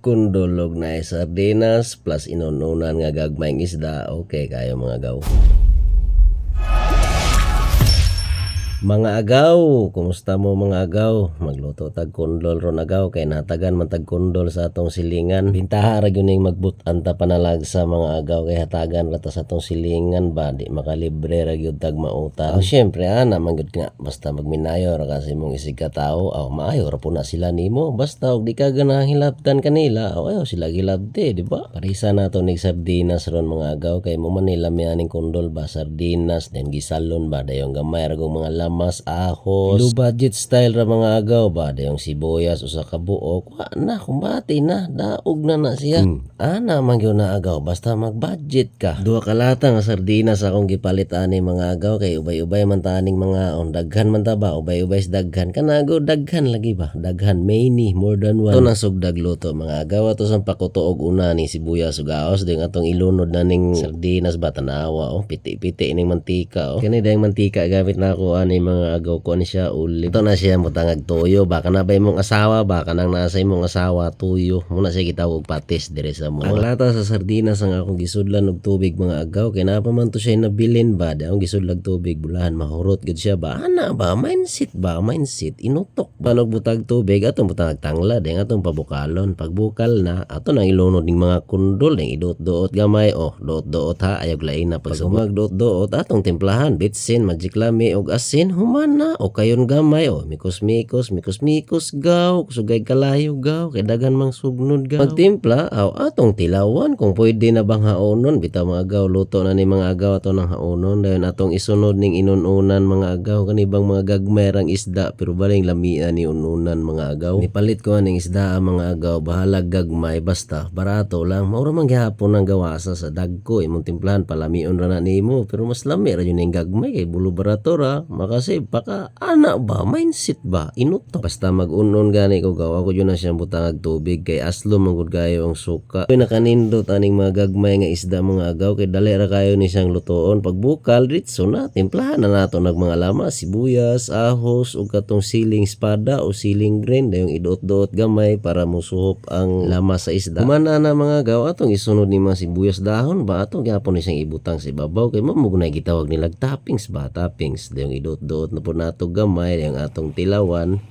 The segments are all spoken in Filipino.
kundulog na sardinas plus inununan nga gagmayng isda. Okay kayo mga agaw. Mga agaw, kumusta mo mga agaw? Magluto tag kundol ron agaw kay natagan man tag kundol sa atong silingan. Bintaha ra gyud ning magbutan ta panalag sa mga agaw kay hatagan ra ta sa atong silingan ba di makalibre ra gyud tag mautan. Syempre ana man gyud nga basta magminayo ra kasi mong isig ka tawo aw maayo ra po na sila nimo basta og di ka ganahan hilabtan kanila aw sila gilabti di ba? Parisa nato ning sardinas ron mga agaw kay mo man nila ning kundol ba sardinas then gisalon ba dayong gamay ra gong mga mas ahos low budget style ra mga agaw ba dayong sibuyas usa ka buok wa na kumbati na daog na siya ana man gyud na agaw basta mag budget ka duha ka lata nga sardinas akong gipalit ani mga agaw kay ubay-ubay man taning mga daghan man ta ba ubay-ubay sa daghan kanago daghan lagi ba daghan many more than one to na sugdag luto mga agaw ato sang pakutuog una ni sibuyas ug ahos ding atong ilunod na ning sardinas ba tanawa piti-piti ning mantika kani dayong mantika gamit na ako ani mga agaw ko ni siya ulit. Ito na siya mutangag tuyo baka na ba imong asawa baka nang nasa imong asawa tuyo muna siya gitawag patis dire sa mo. Ang lata sa sardinas ang akong gisudlan og tubig mga agaw kay napa man to siya nabilin ba daw gisudlag tubig bulahan mahurot gud siya ba ana ba mindset inutok banog butag tubig atong butang tangla ding atong pabukalon pagbukal na ato nang ilunod ning mga kundol ning idot-doot gamay doot-doot ha ayog lain na pag doot-doot atong timplahan bitsin magic lami og asin humana o kayon gamay mikos-mikos gaw sugay kalayo gaw kay dagan mang sugnod gaw pagtimpla atong tilawan kung pwede na bang haonon bitaw mga agaw luto na ni mga agaw ato nang haonon dayon atong isunod ning inununan mga agaw kanibang mga gagmay rang isda pero baling lamian ni ununan mga agaw nipalit ko ning isda mga agaw bahalag gagmay basta barato lang maura man gihapon ang gawasa sa dagko imong timplahan palamion ra na nimo pero mas lami ra yun ning gagmay kay bulo barato ra kasi baka ana ba mindset ba inuto basta mag-unon gani ko gawa ko yun na siyang butangag tubig kay aslo manggod kayo ang suka kay nakanindot aning mga gagmay nga isda mga agaw kay dali ra kayo ni siyang lutoon pagbukal ritso na timplahan na nato nag mga lamas sibuyas ahos ug katong siling espada o siling green dayong idot-dot gamay para musuhop ang lamas sa isda humana na mga agaw atong isunod ni mga sibuyas dahon ba atong gyapon ni siyang ibutang sa ibabaw kay mamug na gitawag nilag toppings ba toppings dayong idot-dot na po nato gamay ang atong tilawan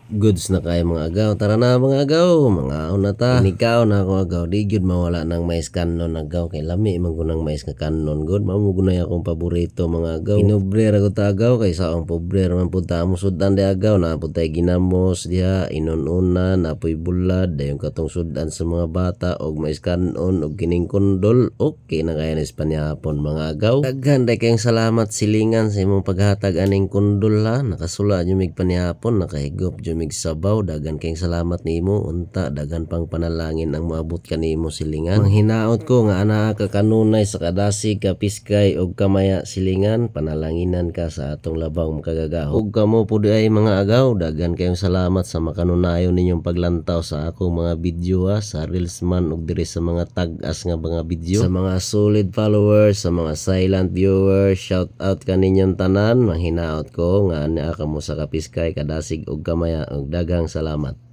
goods na kayo mga agaw tara na mga agaw mga na ta inikaw na ako agaw di gyud mawala ng mais kanon agaw kay lami man gunang mais nga kanon good mamugunay akong paborito mga agaw inobre ra ko ta agaw kay sa ang pobre man pud ta mo sudan de agaw na pud tay ginamos diha inununan apoy bulad dayon katong sudan sa mga bata og mais kanon og kining kundol okay na kaya ni Espanyapon mga agaw daghan day kayong salamat silingan sa imong paghatag aning kundol ha nakasula jud mig panihapon nakahigop mig sabaw dagan kayong salamat nimo unta dagan pang panalangin ang maabot kanimo silingan manghinaot ko nga ana ka kanunay sa kadasig ka piskay og kamaya silingan panalanginan ka sa atong labang makagagaho ug kamo pud ay mga agaw dagan kayong salamat sa makanunayon ninyong paglantaw sa akong mga video sa reels man ug diri sa mga tag-as nga mga video sa mga solid followers sa mga silent viewers shout out kaninyong tanan manghinaot ko nga ana kamo sa kapiskay kadasig og kamaya og dagang salamat.